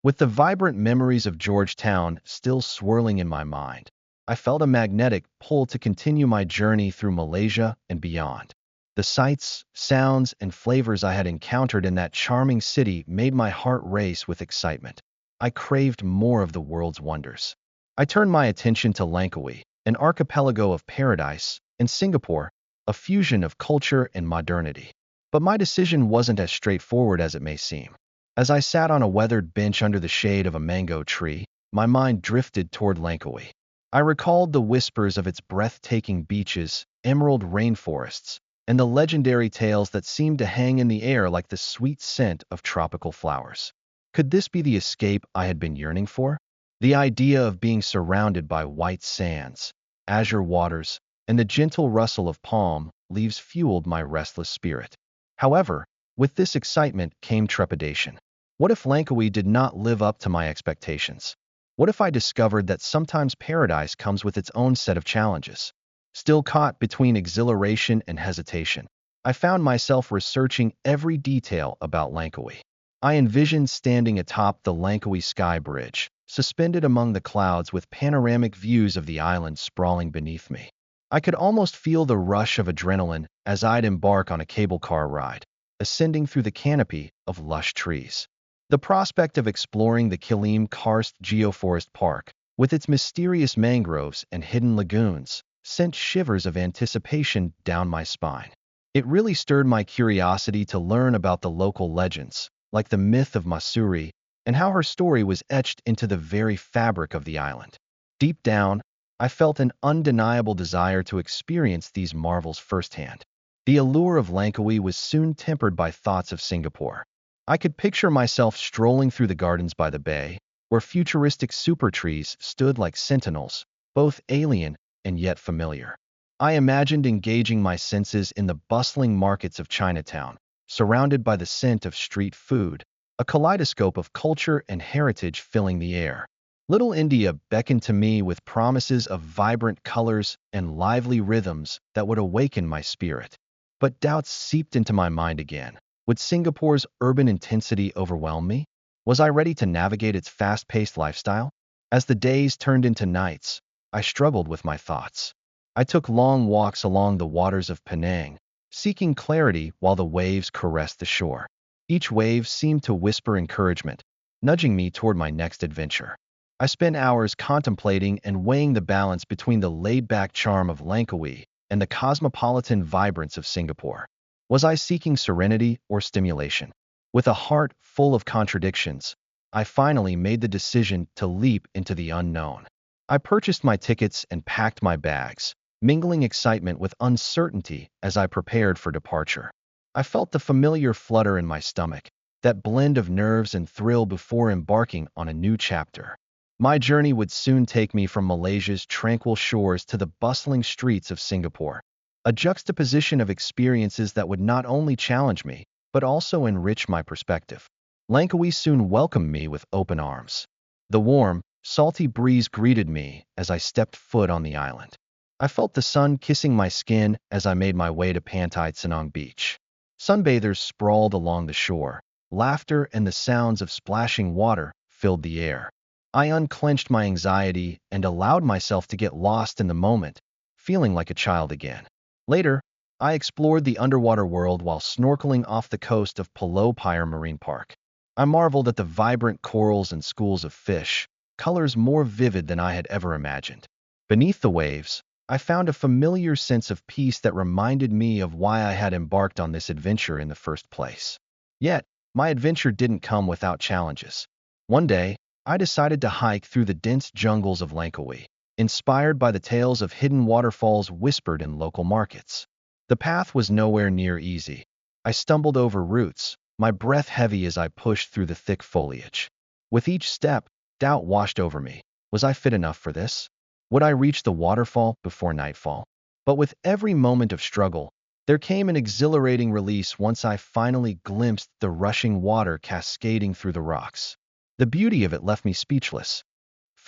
With the vibrant memories of Georgetown still swirling in my mind, I felt a magnetic pull to continue my journey through Malaysia and beyond. The sights, sounds, and flavors I had encountered in that charming city made my heart race with excitement. I craved more of the world's wonders. I turned my attention to Langkawi, an archipelago of paradise, and Singapore, a fusion of culture and modernity. But my decision wasn't as straightforward as it may seem. As I sat on a weathered bench under the shade of a mango tree, my mind drifted toward Langkawi. I recalled the whispers of its breathtaking beaches, emerald rainforests, and the legendary tales that seemed to hang in the air like the sweet scent of tropical flowers. Could this be the escape I had been yearning for? The idea of being surrounded by white sands, azure waters, and the gentle rustle of palm leaves fueled my restless spirit. However, with this excitement came trepidation. What if Langkawi did not live up to my expectations? What if I discovered that sometimes paradise comes with its own set of challenges? Still caught between exhilaration and hesitation, I found myself researching every detail about Langkawi. I envisioned standing atop the Langkawi Sky Bridge, suspended among the clouds with panoramic views of the island sprawling beneath me. I could almost feel the rush of adrenaline as I'd embark on a cable car ride, ascending through the canopy of lush trees. The prospect of exploring the Kilim Karst Geoforest Park, with its mysterious mangroves and hidden lagoons, sent shivers of anticipation down my spine. It really stirred my curiosity to learn about the local legends, like the myth of Masuri, and how her story was etched into the very fabric of the island. Deep down, I felt an undeniable desire to experience these marvels firsthand. The allure of Langkawi was soon tempered by thoughts of Singapore. I could picture myself strolling through the gardens by the bay, where futuristic super trees stood like sentinels, both alien and yet familiar. I imagined engaging my senses in the bustling markets of Chinatown, surrounded by the scent of street food, a kaleidoscope of culture and heritage filling the air. Little India beckoned to me with promises of vibrant colors and lively rhythms that would awaken my spirit. But doubts seeped into my mind again. Would Singapore's urban intensity overwhelm me? Was I ready to navigate its fast-paced lifestyle? As the days turned into nights, I struggled with my thoughts. I took long walks along the waters of Penang, seeking clarity while the waves caressed the shore. Each wave seemed to whisper encouragement, nudging me toward my next adventure. I spent hours contemplating and weighing the balance between the laid-back charm of Langkawi and the cosmopolitan vibrance of Singapore. Was I seeking serenity or stimulation? With a heart full of contradictions, I finally made the decision to leap into the unknown. I purchased my tickets and packed my bags, mingling excitement with uncertainty as I prepared for departure. I felt the familiar flutter in my stomach, that blend of nerves and thrill before embarking on a new chapter. My journey would soon take me from Malaysia's tranquil shores to the bustling streets of Singapore, a juxtaposition of experiences that would not only challenge me, but also enrich my perspective. Langkawi soon welcomed me with open arms. The warm, salty breeze greeted me as I stepped foot on the island. I felt the sun kissing my skin as I made my way to Pantai Senang Beach. Sunbathers sprawled along the shore. Laughter and the sounds of splashing water filled the air. I unclenched my anxiety and allowed myself to get lost in the moment, feeling like a child again. Later, I explored the underwater world while snorkeling off the coast of Pulau Pyre Marine Park. I marveled at the vibrant corals and schools of fish, colors more vivid than I had ever imagined. Beneath the waves, I found a familiar sense of peace that reminded me of why I had embarked on this adventure in the first place. Yet, my adventure didn't come without challenges. One day, I decided to hike through the dense jungles of Langkawi, inspired by the tales of hidden waterfalls whispered in local markets. The path was nowhere near easy. I stumbled over roots, my breath heavy as I pushed through the thick foliage. With each step, doubt washed over me. Was I fit enough for this? Would I reach the waterfall before nightfall? But with every moment of struggle, there came an exhilarating release once I finally glimpsed the rushing water cascading through the rocks. The beauty of it left me speechless.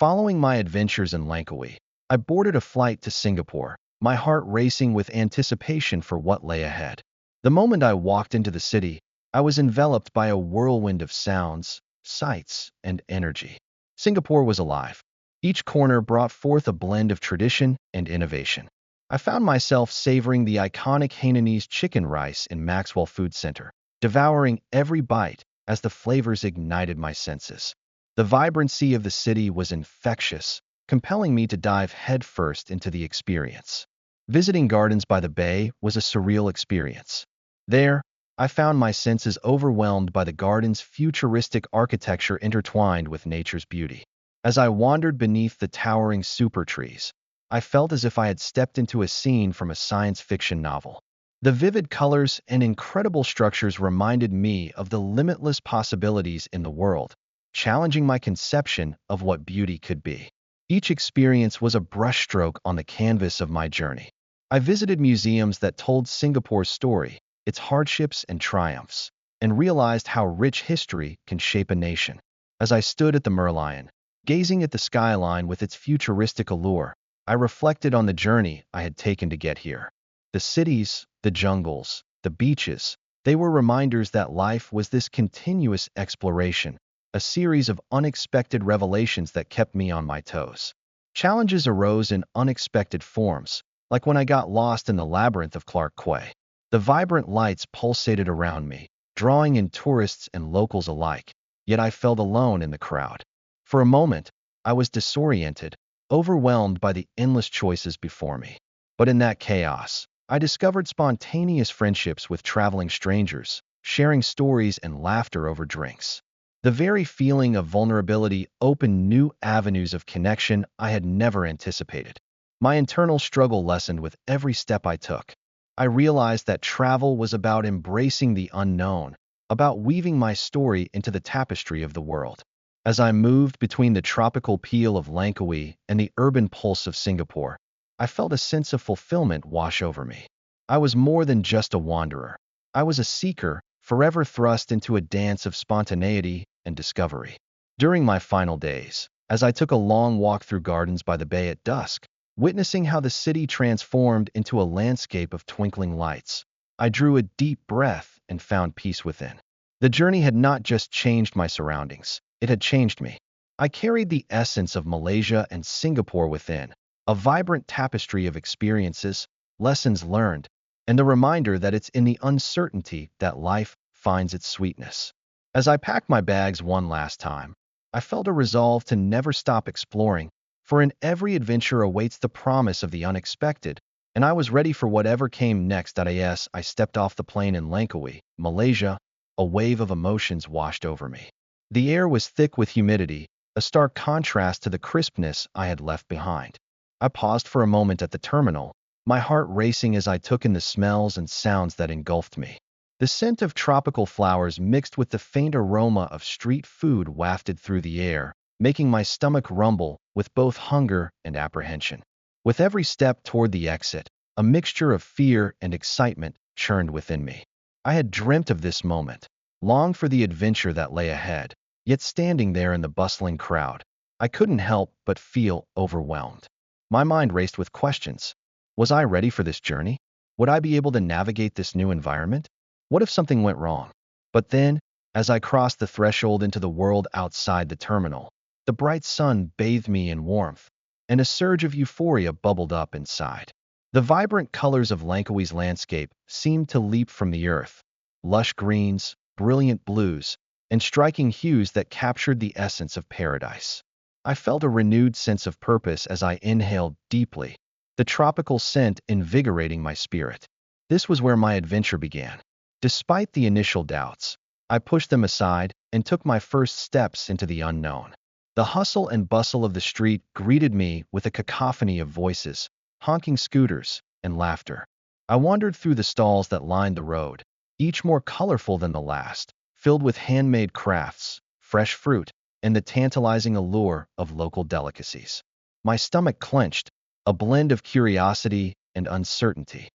Following my adventures in Langkawi, I boarded a flight to Singapore, my heart racing with anticipation for what lay ahead. The moment I walked into the city, I was enveloped by a whirlwind of sounds, sights, and energy. Singapore was alive. Each corner brought forth a blend of tradition and innovation. I found myself savoring the iconic Hainanese chicken rice in Maxwell Food Center, devouring every bite as the flavors ignited my senses. The vibrancy of the city was infectious, compelling me to dive headfirst into the experience. Visiting Gardens by the Bay was a surreal experience. There, I found my senses overwhelmed by the garden's futuristic architecture intertwined with nature's beauty. As I wandered beneath the towering super trees, I felt as if I had stepped into a scene from a science fiction novel. The vivid colors and incredible structures reminded me of the limitless possibilities in the world, challenging my conception of what beauty could be. Each experience was a brushstroke on the canvas of my journey. I visited museums that told Singapore's story, its hardships and triumphs, and realized how rich history can shape a nation. As I stood at the Merlion, gazing at the skyline with its futuristic allure, I reflected on the journey I had taken to get here. The cities, the jungles, the beaches, they were reminders that life was this continuous exploration, a series of unexpected revelations that kept me on my toes. Challenges arose in unexpected forms, like when I got lost in the labyrinth of Clark Quay. The vibrant lights pulsated around me, drawing in tourists and locals alike, yet I felt alone in the crowd. For a moment, I was disoriented, overwhelmed by the endless choices before me. But in that chaos, I discovered spontaneous friendships with traveling strangers, sharing stories and laughter over drinks. The very feeling of vulnerability opened new avenues of connection I had never anticipated. My internal struggle lessened with every step I took. I realized that travel was about embracing the unknown, about weaving my story into the tapestry of the world. As I moved between the tropical peel of Langkawi and the urban pulse of Singapore, I felt a sense of fulfillment wash over me. I was more than just a wanderer. I was a seeker, forever thrust into a dance of spontaneity and discovery. During my final days, as I took a long walk through Gardens by the Bay at dusk, witnessing how the city transformed into a landscape of twinkling lights, I drew a deep breath and found peace within. The journey had not just changed my surroundings, it had changed me. I carried the essence of Malaysia and Singapore within, a vibrant tapestry of experiences, lessons learned, and the reminder that it's in the uncertainty that life finds its sweetness. As I packed my bags one last time, I felt a resolve to never stop exploring, for in every adventure awaits the promise of the unexpected, and I was ready for whatever came next. As I stepped off the plane in Langkawi, Malaysia, a wave of emotions washed over me. The air was thick with humidity, a stark contrast to the crispness I had left behind. I paused for a moment at the terminal, my heart racing as I took in the smells and sounds that engulfed me. The scent of tropical flowers mixed with the faint aroma of street food wafted through the air, making my stomach rumble with both hunger and apprehension. With every step toward the exit, a mixture of fear and excitement churned within me. I had dreamt of this moment, longed for the adventure that lay ahead, yet standing there in the bustling crowd, I couldn't help but feel overwhelmed. My mind raced with questions. Was I ready for this journey? Would I be able to navigate this new environment? What if something went wrong? But then, as I crossed the threshold into the world outside the terminal, the bright sun bathed me in warmth, and a surge of euphoria bubbled up inside. The vibrant colors of Langkawi's landscape seemed to leap from the earth, lush greens, brilliant blues, and striking hues that captured the essence of paradise. I felt a renewed sense of purpose as I inhaled deeply, the tropical scent invigorating my spirit. This was where my adventure began. Despite the initial doubts, I pushed them aside and took my first steps into the unknown. The hustle and bustle of the street greeted me with a cacophony of voices, honking scooters, and laughter. I wandered through the stalls that lined the road, each more colorful than the last, filled with handmade crafts, fresh fruit, and the tantalizing allure of local delicacies. My stomach clenched, a blend of curiosity and uncertainty.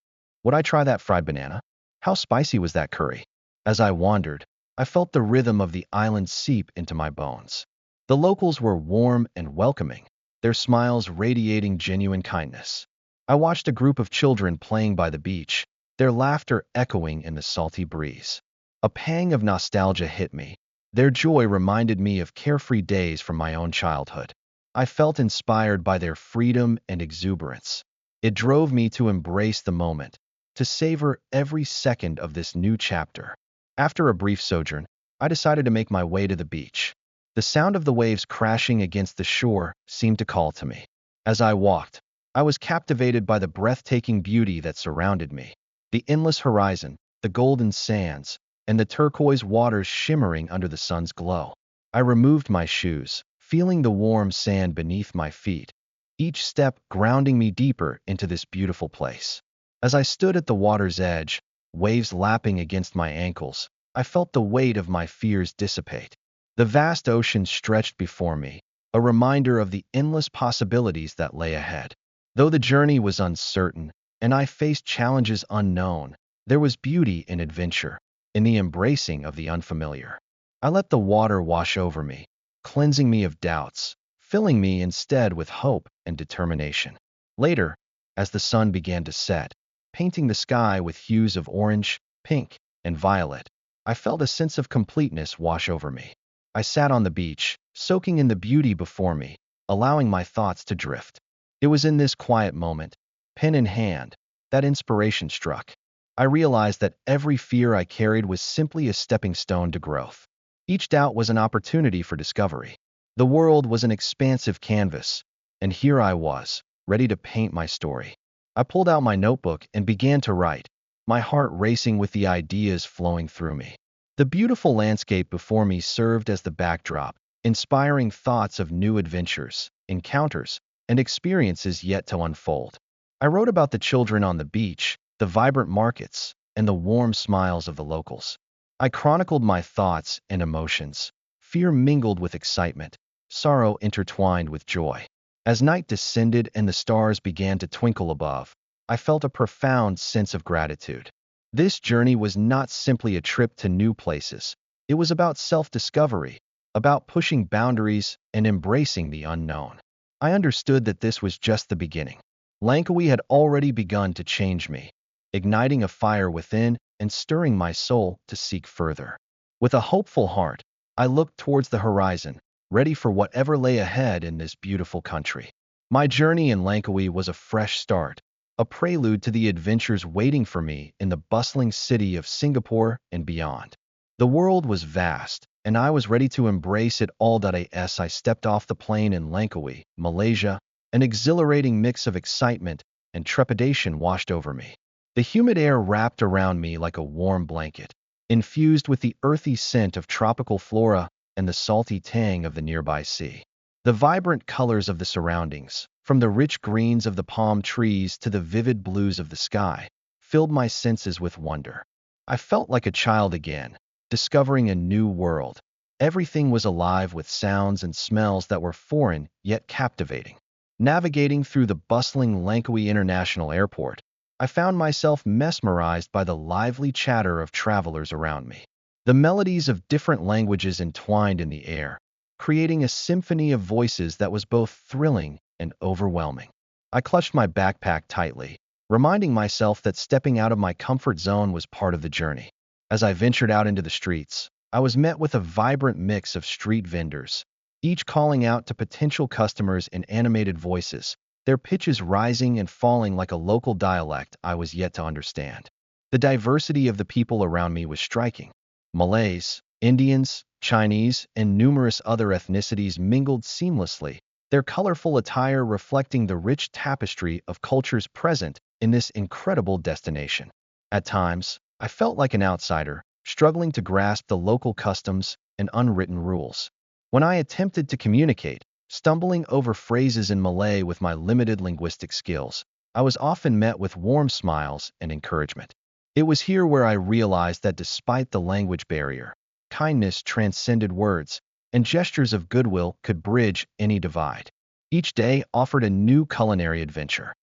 Would I try that fried banana? How spicy was that curry? As I wandered, I felt the rhythm of the island seep into my bones. The locals were warm and welcoming, their smiles radiating genuine kindness. I watched a group of children playing by the beach, their laughter echoing in the salty breeze. A pang of nostalgia hit me. Their joy reminded me of carefree days from my own childhood. I felt inspired by their freedom and exuberance. It drove me to embrace the moment, to savor every second of this new chapter. After a brief sojourn, I decided to make my way to the beach. The sound of the waves crashing against the shore seemed to call to me. As I walked, I was captivated by the breathtaking beauty that surrounded me. The endless horizon, the golden sands, and the turquoise waters shimmering under the sun's glow. I removed my shoes, feeling the warm sand beneath my feet, each step grounding me deeper into this beautiful place. As I stood at the water's edge, waves lapping against my ankles, I felt the weight of my fears dissipate. The vast ocean stretched before me, a reminder of the endless possibilities that lay ahead. Though the journey was uncertain, and I faced challenges unknown, there was beauty in adventure, in the embracing of the unfamiliar. I let the water wash over me, cleansing me of doubts, filling me instead with hope and determination. Later, as the sun began to set, painting the sky with hues of orange, pink, and violet, I felt a sense of completeness wash over me. I sat on the beach, soaking in the beauty before me, allowing my thoughts to drift. It was in this quiet moment, pen in hand, that inspiration struck. I realized that every fear I carried was simply a stepping stone to growth. Each doubt was an opportunity for discovery. The world was an expansive canvas, and here I was, ready to paint my story. I pulled out my notebook and began to write, my heart racing with the ideas flowing through me. The beautiful landscape before me served as the backdrop, inspiring thoughts of new adventures, encounters, and experiences yet to unfold. I wrote about the children on the beach, the vibrant markets, and the warm smiles of the locals. I chronicled my thoughts and emotions, fear mingled with excitement, sorrow intertwined with joy. As night descended and the stars began to twinkle above, I felt a profound sense of gratitude. This journey was not simply a trip to new places. It was about self-discovery, about pushing boundaries and embracing the unknown. I understood that this was just the beginning. Langkawi had already begun to change me, igniting a fire within and stirring my soul to seek further. With a hopeful heart, I looked towards the horizon, ready for whatever lay ahead in this beautiful country. My journey in Langkawi was a fresh start, a prelude to the adventures waiting for me in the bustling city of Singapore and beyond. The world was vast, and I was ready to embrace it all. As I stepped off the plane in Langkawi, Malaysia, an exhilarating mix of excitement and trepidation washed over me. The humid air wrapped around me like a warm blanket, infused with the earthy scent of tropical flora and the salty tang of the nearby sea. The vibrant colors of the surroundings, from the rich greens of the palm trees to the vivid blues of the sky, filled my senses with wonder. I felt like a child again, discovering a new world. Everything was alive with sounds and smells that were foreign yet captivating. Navigating through the bustling Langkawi International Airport, I found myself mesmerized by the lively chatter of travelers around me. The melodies of different languages entwined in the air, creating a symphony of voices that was both thrilling and overwhelming. I clutched my backpack tightly, reminding myself that stepping out of my comfort zone was part of the journey. As I ventured out into the streets, I was met with a vibrant mix of street vendors, each calling out to potential customers in animated voices, their pitches rising and falling like a local dialect I was yet to understand. The diversity of the people around me was striking. Malays, Indians, Chinese, and numerous other ethnicities mingled seamlessly, their colorful attire reflecting the rich tapestry of cultures present in this incredible destination. At times, I felt like an outsider, struggling to grasp the local customs and unwritten rules. When I attempted to communicate, stumbling over phrases in Malay with my limited linguistic skills, I was often met with warm smiles and encouragement. It was here where I realized that despite the language barrier, kindness transcended words, and gestures of goodwill could bridge any divide. Each day offered a new culinary adventure.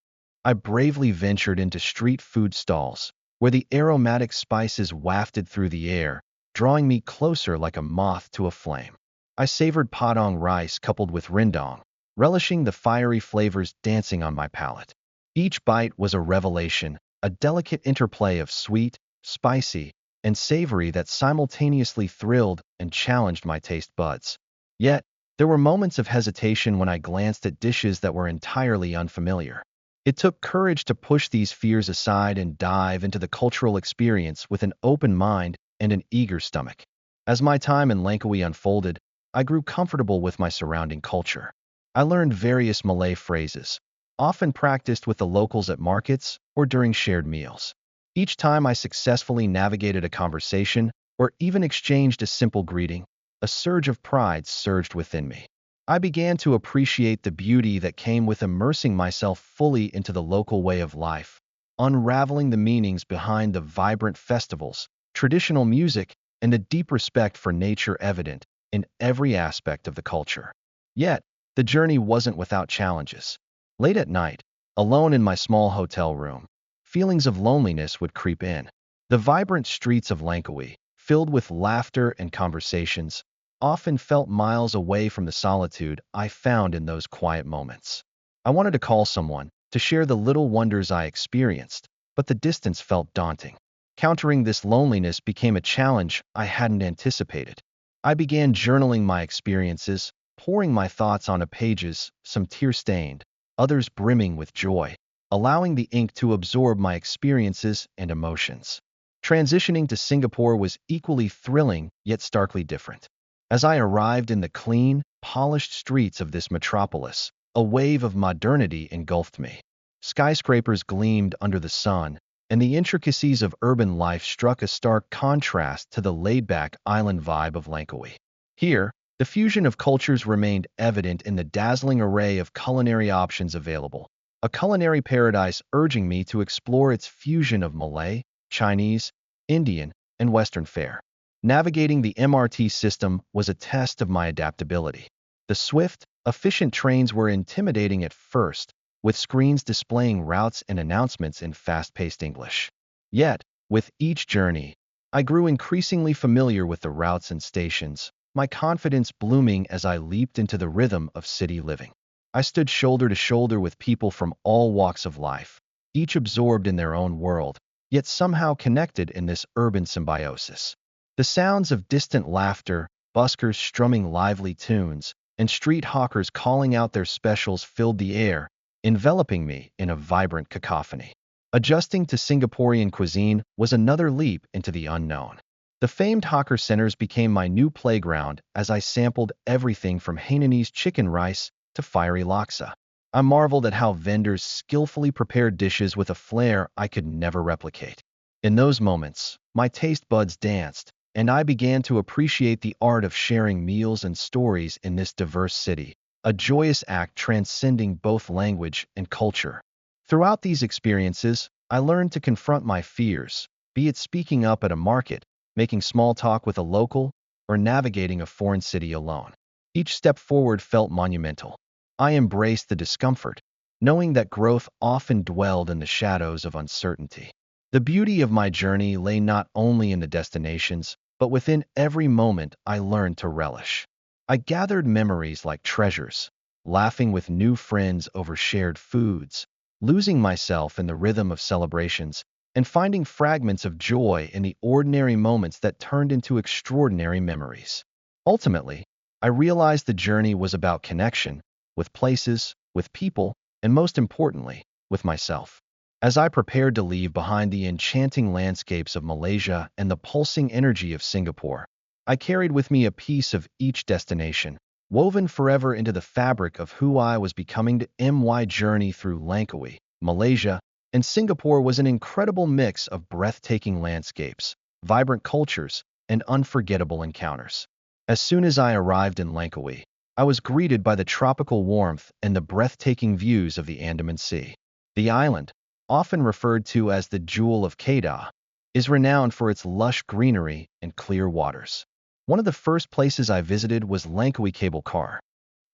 I bravely ventured into street food stalls, where the aromatic spices wafted through the air, drawing me closer like a moth to a flame. I savored padang rice coupled with rendang, relishing the fiery flavors dancing on my palate. Each bite was a revelation, a delicate interplay of sweet, spicy, and savory that simultaneously thrilled and challenged my taste buds. Yet, there were moments of hesitation when I glanced at dishes that were entirely unfamiliar. It took courage to push these fears aside and dive into the cultural experience with an open mind and an eager stomach. As my time in Langkawi unfolded, I grew comfortable with my surrounding culture. I learned various Malay phrases, often practiced with the locals at markets or during shared meals. Each time I successfully navigated a conversation or even exchanged a simple greeting, a surge of pride surged within me. I began to appreciate the beauty that came with immersing myself fully into the local way of life, unraveling the meanings behind the vibrant festivals, traditional music, and the deep respect for nature evident in every aspect of the culture. Yet, the journey wasn't without challenges. Late at night, alone in my small hotel room, feelings of loneliness would creep in. The vibrant streets of Langkawi, filled with laughter and conversations, often felt miles away from the solitude I found in those quiet moments. I wanted to call someone, to share the little wonders I experienced, but the distance felt daunting. Countering this loneliness became a challenge I hadn't anticipated. I began journaling my experiences, pouring my thoughts onto pages, some tear-stained, others brimming with joy, allowing the ink to absorb my experiences and emotions. Transitioning to Singapore was equally thrilling, yet starkly different. As I arrived in the clean, polished streets of this metropolis, a wave of modernity engulfed me. Skyscrapers gleamed under the sun, and the intricacies of urban life struck a stark contrast to the laid-back island vibe of Langkawi. Here, the fusion of cultures remained evident in the dazzling array of culinary options available, a culinary paradise urging me to explore its fusion of Malay, Chinese, Indian, and Western fare. Navigating the MRT system was a test of my adaptability. The swift, efficient trains were intimidating at first, with screens displaying routes and announcements in fast-paced English. Yet, with each journey, I grew increasingly familiar with the routes and stations, my confidence blooming as I leaped into the rhythm of city living. I stood shoulder to shoulder with people from all walks of life, each absorbed in their own world, yet somehow connected in this urban symbiosis. The sounds of distant laughter, buskers strumming lively tunes, and street hawkers calling out their specials filled the air, enveloping me in a vibrant cacophony. Adjusting to Singaporean cuisine was another leap into the unknown. The famed hawker centers became my new playground as I sampled everything from Hainanese chicken rice to fiery laksa. I marveled at how vendors skillfully prepared dishes with a flair I could never replicate. In those moments, my taste buds danced, and I began to appreciate the art of sharing meals and stories in this diverse city, a joyous act transcending both language and culture. Throughout these experiences, I learned to confront my fears, be it speaking up at a market, making small talk with a local, or navigating a foreign city alone. Each step forward felt monumental. I embraced the discomfort, knowing that growth often dwelled in the shadows of uncertainty. The beauty of my journey lay not only in the destinations, but within every moment I learned to relish. I gathered memories like treasures, laughing with new friends over shared foods, losing myself in the rhythm of celebrations, and finding fragments of joy in the ordinary moments that turned into extraordinary memories. Ultimately, I realized the journey was about connection, with places, with people, and most importantly, with myself. As I prepared to leave behind the enchanting landscapes of Malaysia and the pulsing energy of Singapore, I carried with me a piece of each destination, woven forever into the fabric of who I was becoming. My journey through Langkawi, Malaysia, and Singapore was an incredible mix of breathtaking landscapes, vibrant cultures, and unforgettable encounters. As soon as I arrived in Langkawi, I was greeted by the tropical warmth and the breathtaking views of the Andaman Sea. The island, often referred to as the Jewel of Kedah, is renowned for its lush greenery and clear waters. One of the first places I visited was Langkawi Cable Car.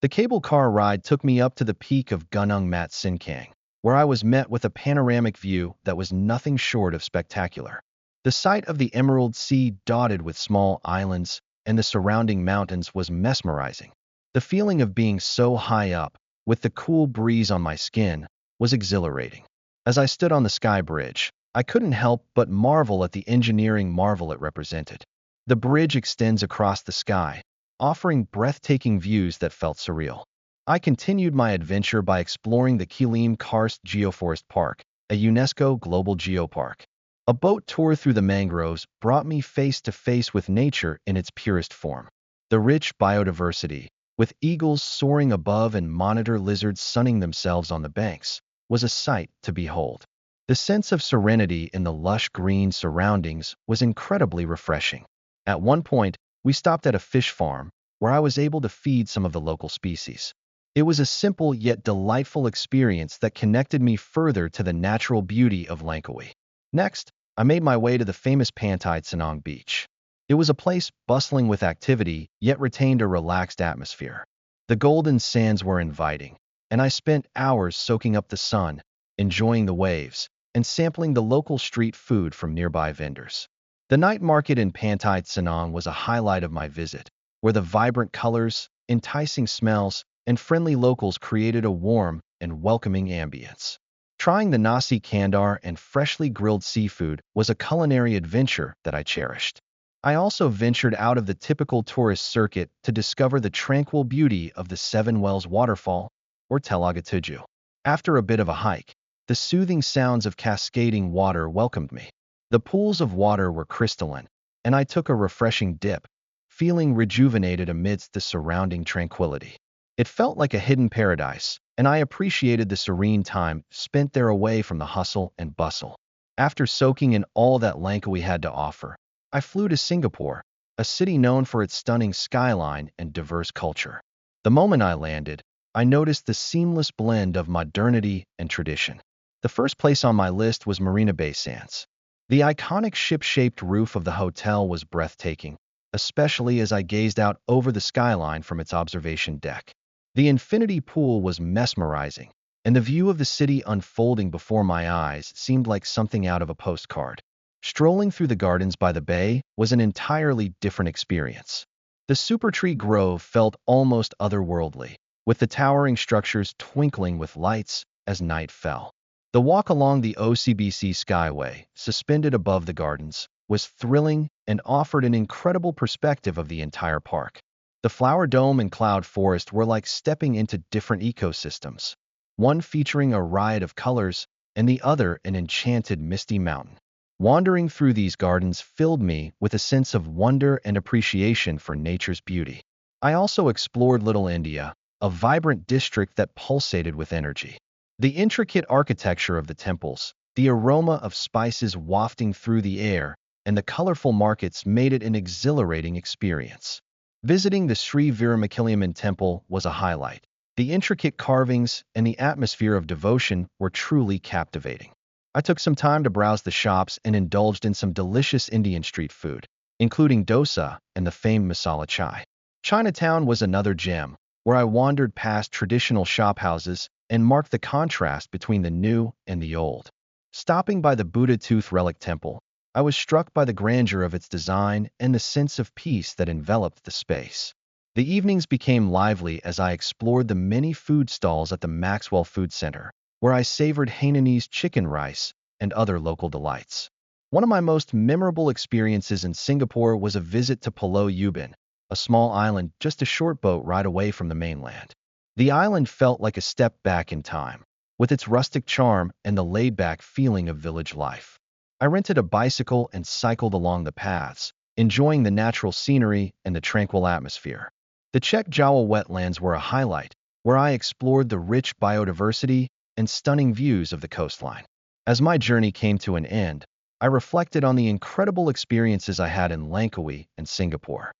The cable car ride took me up to the peak of Gunung Mat Sinkang, where I was met with a panoramic view that was nothing short of spectacular. The sight of the Emerald Sea dotted with small islands and the surrounding mountains was mesmerizing. The feeling of being so high up, with the cool breeze on my skin, was exhilarating. As I stood on the sky bridge, I couldn't help but marvel at the engineering marvel it represented. The bridge extends across the sky, offering breathtaking views that felt surreal. I continued my adventure by exploring the Kilim Karst Geoforest Park, a UNESCO Global Geopark. A boat tour through the mangroves brought me face to face with nature in its purest form. The rich biodiversity, with eagles soaring above and monitor lizards sunning themselves on the banks, was a sight to behold. The sense of serenity in the lush green surroundings was incredibly refreshing. At one point, we stopped at a fish farm, where I was able to feed some of the local species. It was a simple yet delightful experience that connected me further to the natural beauty of Langkawi. Next, I made my way to the famous Pantai Sanong beach. It was a place bustling with activity, yet retained a relaxed atmosphere. The golden sands were inviting, and I spent hours soaking up the sun, enjoying the waves, and sampling the local street food from nearby vendors. The night market in Pantai Sanong was a highlight of my visit, where the vibrant colors, enticing smells, and friendly locals created a warm and welcoming ambience. Trying the nasi kandar and freshly grilled seafood was a culinary adventure that I cherished. I also ventured out of the typical tourist circuit to discover the tranquil beauty of the Seven Wells Waterfall, or Telaga Tujuh. After a bit of a hike, the soothing sounds of cascading water welcomed me. The pools of water were crystalline, and I took a refreshing dip, feeling rejuvenated amidst the surrounding tranquility. It felt like a hidden paradise, and I appreciated the serene time spent there away from the hustle and bustle. After soaking in all that Langkawi had to offer, I flew to Singapore, a city known for its stunning skyline and diverse culture. The moment I landed, I noticed the seamless blend of modernity and tradition. The first place on my list was Marina Bay Sands. The iconic ship-shaped roof of the hotel was breathtaking, especially as I gazed out over the skyline from its observation deck. The infinity pool was mesmerizing, and the view of the city unfolding before my eyes seemed like something out of a postcard. Strolling through the gardens by the bay was an entirely different experience. The Supertree Grove felt almost otherworldly, with the towering structures twinkling with lights as night fell. The walk along the OCBC Skyway, suspended above the gardens, was thrilling and offered an incredible perspective of the entire park. The flower dome and cloud forest were like stepping into different ecosystems, one featuring a riot of colors and the other an enchanted misty mountain. Wandering through these gardens filled me with a sense of wonder and appreciation for nature's beauty. I also explored Little India, a vibrant district that pulsated with energy. The intricate architecture of the temples, the aroma of spices wafting through the air, and the colorful markets made it an exhilarating experience. Visiting the Sri Veeramakaliamman temple was a highlight. The intricate carvings and the atmosphere of devotion were truly captivating. I took some time to browse the shops and indulged in some delicious Indian street food, including dosa and the famed masala chai. Chinatown was another gem, where I wandered past traditional shophouses and marked the contrast between the new and the old. Stopping by the Buddha Tooth Relic Temple, I was struck by the grandeur of its design and the sense of peace that enveloped the space. The evenings became lively as I explored the many food stalls at the Maxwell Food Center, where I savored Hainanese chicken rice and other local delights. One of my most memorable experiences in Singapore was a visit to Pulau Ubin, a small island just a short boat ride away from the mainland. The island felt like a step back in time, with its rustic charm and the laid-back feeling of village life. I rented a bicycle and cycled along the paths, enjoying the natural scenery and the tranquil atmosphere. The Chek Jawa wetlands were a highlight, where I explored the rich biodiversity and stunning views of the coastline. As my journey came to an end, I reflected on the incredible experiences I had in Langkawi and Singapore.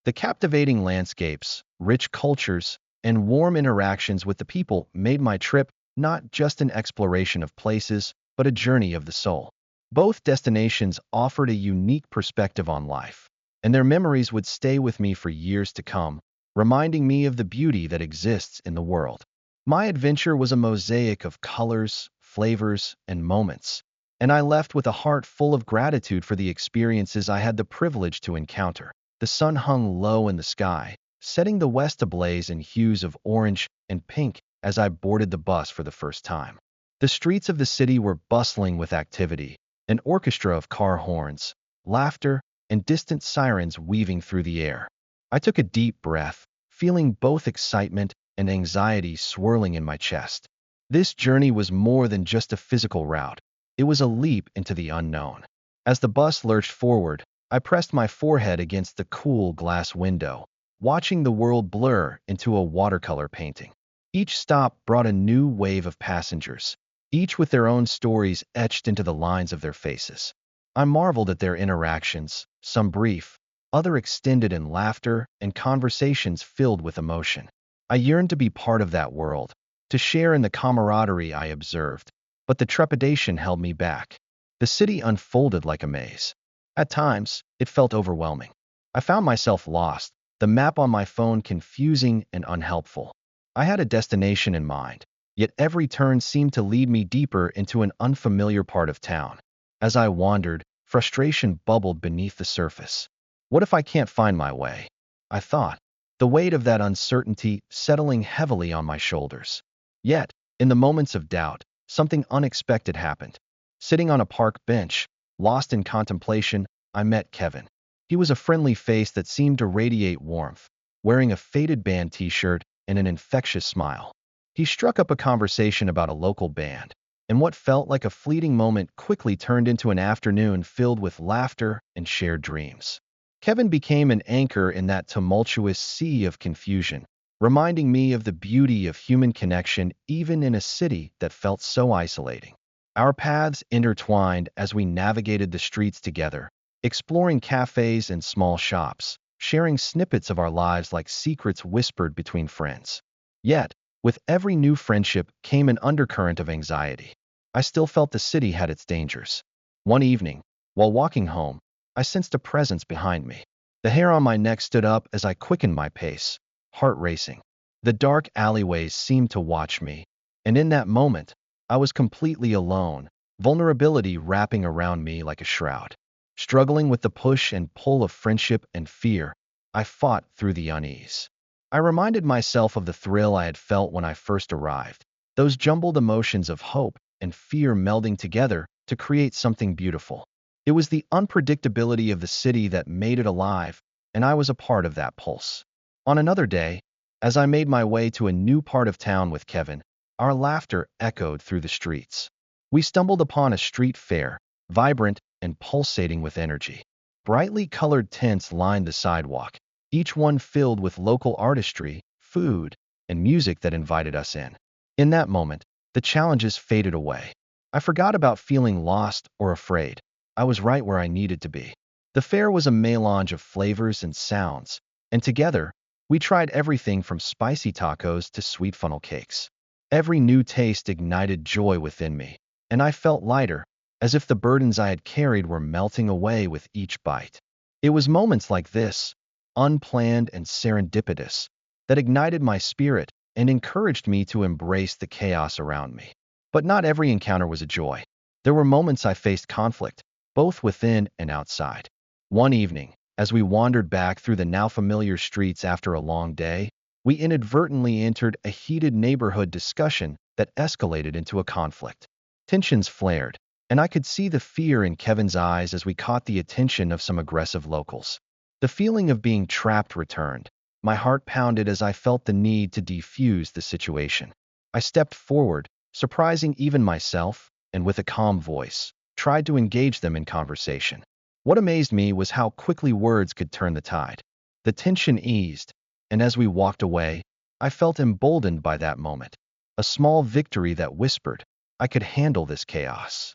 The captivating landscapes, rich cultures, and warm interactions with the people made my trip not just an exploration of places, but a journey of the soul. Both destinations offered a unique perspective on life, and their memories would stay with me for years to come, reminding me of the beauty that exists in the world. My adventure was a mosaic of colors, flavors, and moments, and I left with a heart full of gratitude for the experiences I had the privilege to encounter. The sun hung low in the sky, setting the west ablaze in hues of orange and pink as I boarded the bus for the first time. The streets of the city were bustling with activity, an orchestra of car horns, laughter, and distant sirens weaving through the air. I took a deep breath, feeling both excitement and anxiety swirling in my chest. This journey was more than just a physical route. It was a leap into the unknown. As the bus lurched forward, I pressed my forehead against the cool glass window, watching the world blur into a watercolor painting. Each stop brought a new wave of passengers, each with their own stories etched into the lines of their faces. I marveled at their interactions, some brief, other extended in laughter and conversations filled with emotion. I yearned to be part of that world, to share in the camaraderie I observed, but the trepidation held me back. The city unfolded like a maze. At times, it felt overwhelming. I found myself lost, the map on my phone confusing and unhelpful. I had a destination in mind, yet every turn seemed to lead me deeper into an unfamiliar part of town. As I wandered, frustration bubbled beneath the surface. What if I can't find my way? I thought, the weight of that uncertainty settling heavily on my shoulders. Yet, in the moments of doubt, something unexpected happened. Sitting on a park bench, lost in contemplation, I met Kevin. He was a friendly face that seemed to radiate warmth, wearing a faded band t-shirt and an infectious smile. He struck up a conversation about a local band, and what felt like a fleeting moment quickly turned into an afternoon filled with laughter and shared dreams. Kevin became an anchor in that tumultuous sea of confusion, reminding me of the beauty of human connection even in a city that felt so isolating. Our paths intertwined as we navigated the streets together, exploring cafes and small shops, sharing snippets of our lives like secrets whispered between friends. Yet, with every new friendship came an undercurrent of anxiety. I still felt the city had its dangers. One evening, while walking home, I sensed a presence behind me. The hair on my neck stood up as I quickened my pace, heart racing. The dark alleyways seemed to watch me, and in that moment, I was completely alone, vulnerability wrapping around me like a shroud. Struggling with the push and pull of friendship and fear, I fought through the unease. I reminded myself of the thrill I had felt when I first arrived, those jumbled emotions of hope and fear melding together to create something beautiful. It was the unpredictability of the city that made it alive, and I was a part of that pulse. On another day, as I made my way to a new part of town with Kevin, our laughter echoed through the streets. We stumbled upon a street fair, vibrant and pulsating with energy. Brightly colored tents lined the sidewalk, each one filled with local artistry, food, and music that invited us in. In that moment, the challenges faded away. I forgot about feeling lost or afraid. I was right where I needed to be. The fair was a melange of flavors and sounds, and together, we tried everything from spicy tacos to sweet funnel cakes. Every new taste ignited joy within me, and I felt lighter, as if the burdens I had carried were melting away with each bite. It was moments like this, unplanned and serendipitous, that ignited my spirit and encouraged me to embrace the chaos around me. But not every encounter was a joy. There were moments I faced conflict, both within and outside. One evening, as we wandered back through the now familiar streets after a long day, we inadvertently entered a heated neighborhood discussion that escalated into a conflict. Tensions flared, and I could see the fear in Kevin's eyes as we caught the attention of some aggressive locals. The feeling of being trapped returned. My heart pounded as I felt the need to defuse the situation. I stepped forward, surprising even myself, and with a calm voice, tried to engage them in conversation. What amazed me was how quickly words could turn the tide. The tension eased, and as we walked away, I felt emboldened by that moment. A small victory that whispered, I could handle this chaos.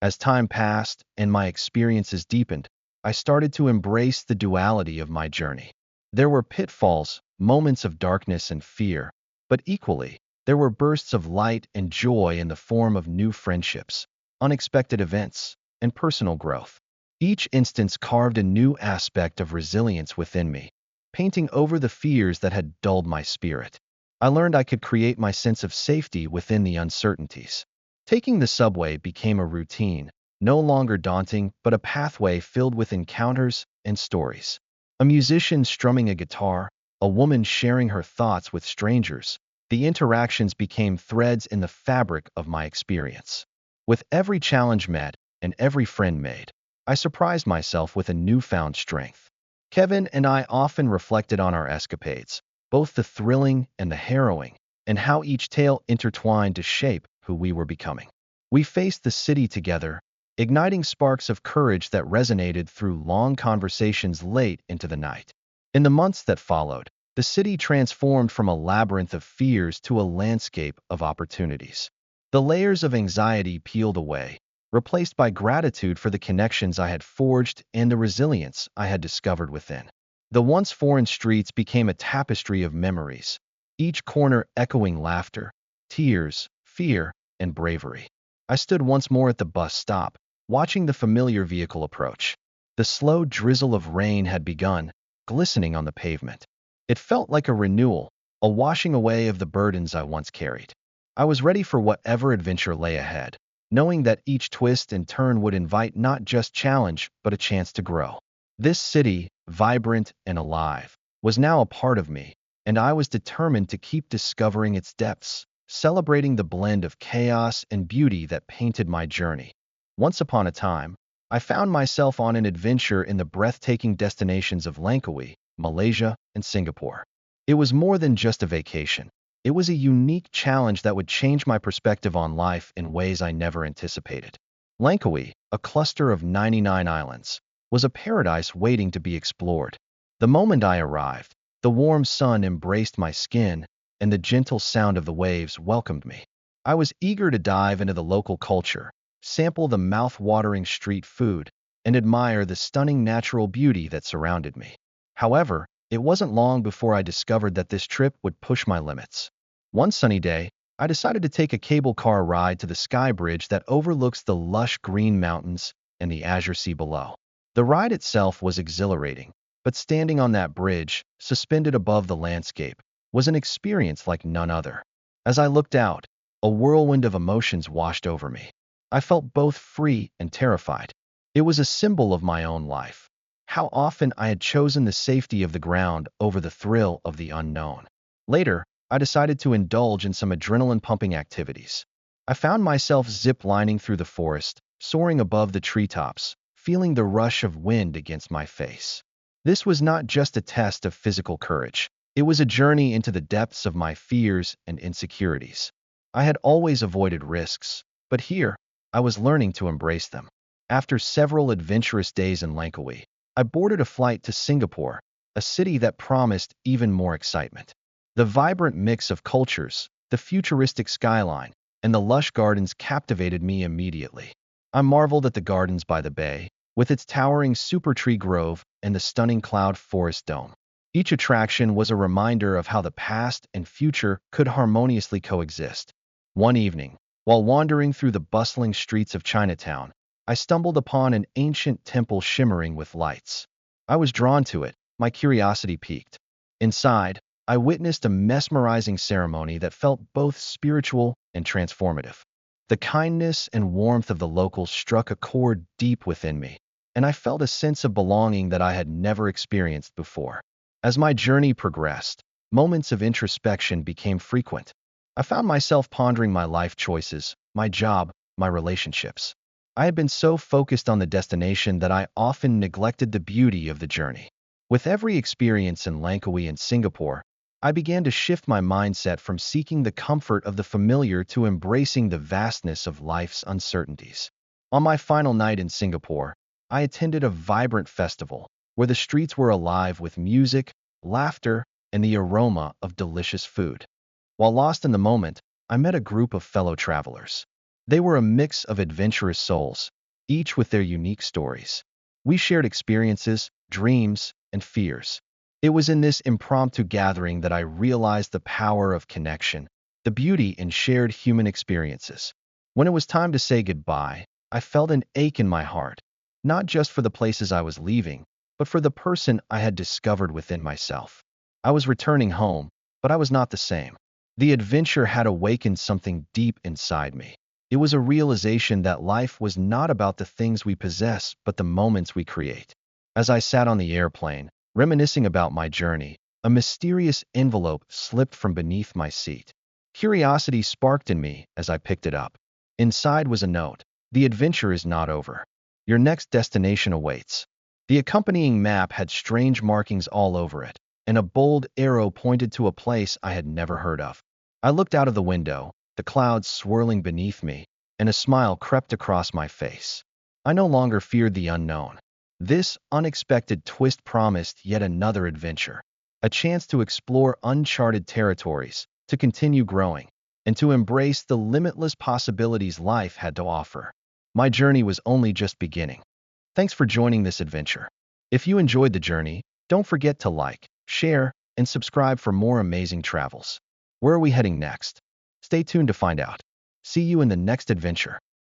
As time passed and my experiences deepened, I started to embrace the duality of my journey. There were pitfalls, moments of darkness and fear, but equally, there were bursts of light and joy in the form of new friendships, unexpected events, and personal growth. Each instance carved a new aspect of resilience within me, painting over the fears that had dulled my spirit. I learned I could create my sense of safety within the uncertainties. Taking the subway became a routine, no longer daunting, but a pathway filled with encounters and stories. A musician strumming a guitar, a woman sharing her thoughts with strangers, the interactions became threads in the fabric of my experience. With every challenge met and every friend made, I surprised myself with a newfound strength. Kevin and I often reflected on our escapades, both the thrilling and the harrowing, and how each tale intertwined to shape who we were becoming. We faced the city together, igniting sparks of courage that resonated through long conversations late into the night. In the months that followed, the city transformed from a labyrinth of fears to a landscape of opportunities. The layers of anxiety peeled away, replaced by gratitude for the connections I had forged and the resilience I had discovered within. The once foreign streets became a tapestry of memories, each corner echoing laughter, tears, fear, and bravery. I stood once more at the bus stop, watching the familiar vehicle approach. The slow drizzle of rain had begun, glistening on the pavement. It felt like a renewal, a washing away of the burdens I once carried. I was ready for whatever adventure lay ahead, knowing that each twist and turn would invite not just challenge, but a chance to grow. This city, vibrant and alive, was now a part of me, and I was determined to keep discovering its depths, celebrating the blend of chaos and beauty that painted my journey. Once upon a time, I found myself on an adventure in the breathtaking destinations of Langkawi, Malaysia, and Singapore. It was more than just a vacation. It was a unique challenge that would change my perspective on life in ways I never anticipated. Langkawi, a cluster of 99 islands, was a paradise waiting to be explored. The moment I arrived, the warm sun embraced my skin, and the gentle sound of the waves welcomed me. I was eager to dive into the local culture, sample the mouth-watering street food, and admire the stunning natural beauty that surrounded me. However, it wasn't long before I discovered that this trip would push my limits. One sunny day, I decided to take a cable car ride to the sky bridge that overlooks the lush green mountains and the azure sea below. The ride itself was exhilarating, but standing on that bridge, suspended above the landscape, was an experience like none other. As I looked out, a whirlwind of emotions washed over me. I felt both free and terrified. It was a symbol of my own life. How often I had chosen the safety of the ground over the thrill of the unknown. Later, I decided to indulge in some adrenaline-pumping activities. I found myself zip-lining through the forest, soaring above the treetops, feeling the rush of wind against my face. This was not just a test of physical courage. It was a journey into the depths of my fears and insecurities. I had always avoided risks, but here, I was learning to embrace them. After several adventurous days in Langkawi, I boarded a flight to Singapore, a city that promised even more excitement. The vibrant mix of cultures, the futuristic skyline, and the lush gardens captivated me immediately. I marveled at the gardens by the bay, with its towering super tree grove and the stunning cloud forest dome. Each attraction was a reminder of how the past and future could harmoniously coexist. One evening, while wandering through the bustling streets of Chinatown, I stumbled upon an ancient temple shimmering with lights. I was drawn to it, my curiosity piqued. Inside, I witnessed a mesmerizing ceremony that felt both spiritual and transformative. The kindness and warmth of the locals struck a chord deep within me, and I felt a sense of belonging that I had never experienced before. As my journey progressed, moments of introspection became frequent. I found myself pondering my life choices, my job, my relationships. I had been so focused on the destination that I often neglected the beauty of the journey. With every experience in Langkawi and Singapore, I began to shift my mindset from seeking the comfort of the familiar to embracing the vastness of life's uncertainties. On my final night in Singapore, I attended a vibrant festival where the streets were alive with music, laughter, and the aroma of delicious food. While lost in the moment, I met a group of fellow travelers. They were a mix of adventurous souls, each with their unique stories. We shared experiences, dreams, and fears. It was in this impromptu gathering that I realized the power of connection, the beauty in shared human experiences. When it was time to say goodbye, I felt an ache in my heart, not just for the places I was leaving, but for the person I had discovered within myself. I was returning home, but I was not the same. The adventure had awakened something deep inside me. It was a realization that life was not about the things we possess, but the moments we create. As I sat on the airplane, reminiscing about my journey, a mysterious envelope slipped from beneath my seat. Curiosity sparked in me as I picked it up. Inside was a note, The adventure is not over. Your next destination awaits. The accompanying map had strange markings all over it, and a bold arrow pointed to a place I had never heard of. I looked out of the window, the clouds swirling beneath me, and a smile crept across my face. I no longer feared the unknown. This unexpected twist promised yet another adventure, a chance to explore uncharted territories, to continue growing, and to embrace the limitless possibilities life had to offer. My journey was only just beginning. Thanks for joining this adventure. If you enjoyed the journey, don't forget to like, share, and subscribe for more amazing travels. Where are we heading next? Stay tuned to find out. See you in the next adventure.